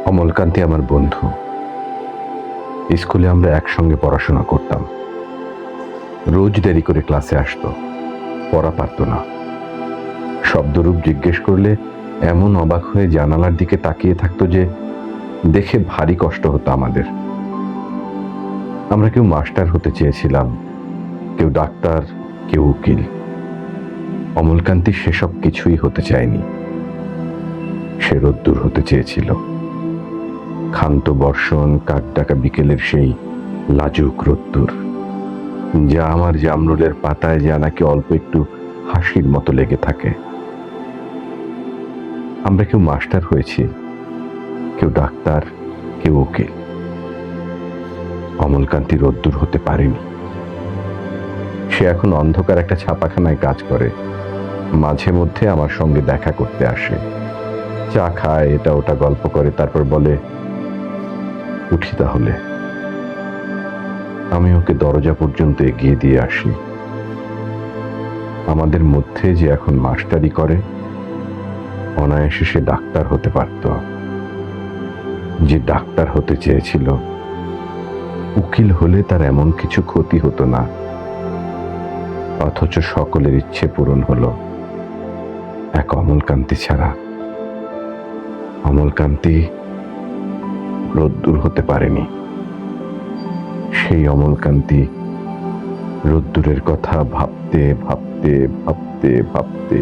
অমলকান্তি আমার বন্ধু। স্কুলে আমরা একসঙ্গে পড়াশোনা করতাম। রোজ দেরি করে ক্লাসে আসতো, পড়া পারত না। শব্দরূপ জিজ্ঞেস করলে এমন অবাক হয়ে জানালার দিকে তাকিয়ে থাকতো যে দেখে ভারী কষ্ট হতো আমাদের। আমরা কেউ মাস্টার হতে চেয়েছিলাম, কেউ ডাক্তার, কেউ উকিল। অমলকান্তি সেসব কিছুই হতে চায়নি। সে রোদ্দুর হতে চেয়েছিল। ক্ষান্ত বর্ষণ, কাকডাকা বিকেলের সেই লাজুক রোদ্দুর, যা আমার জামরুলের পাতায় যা নাকি অল্প একটু হাসির মতো লেগে থাকে। আমরা কেউ মাস্টার হয়েছি, কেউ ডাক্তার, কেউ উকিল। অমলকান্তি রোদ্দুর হতে পারেনি। সে এখন অন্ধকার একটা ছাপাখানায় কাজ করে। মাঝে মধ্যে আমার সঙ্গে দেখা করতে আসে, চা খায়, এটা ওটা গল্প করে, তারপর বলে, উঠি তাহলে। আমি ওকে দরজা পর্যন্ত এগিয়ে দিয়ে আসি। আমাদের মধ্যে যে এখন মাস্টারি করে, অনায়াসে সে ডাক্তার হতে পারত। যে ডাক্তার হতে চেয়েছিল, উকিল হলে তার এমন কিছু ক্ষতি হতো না। অথচ সকলের ইচ্ছে পূরণ হলো, এক অমলকান্তি ছাড়া। অমলকান্তি রোদ্দুর হতে পারেনি। সেই অমলকান্তি রোদ্দুরের কথা ভাবতে ভাবতে ভাবতে ভাবতে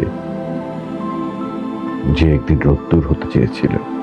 যে একদিন রোদ্দুর হতে চেয়েছিল।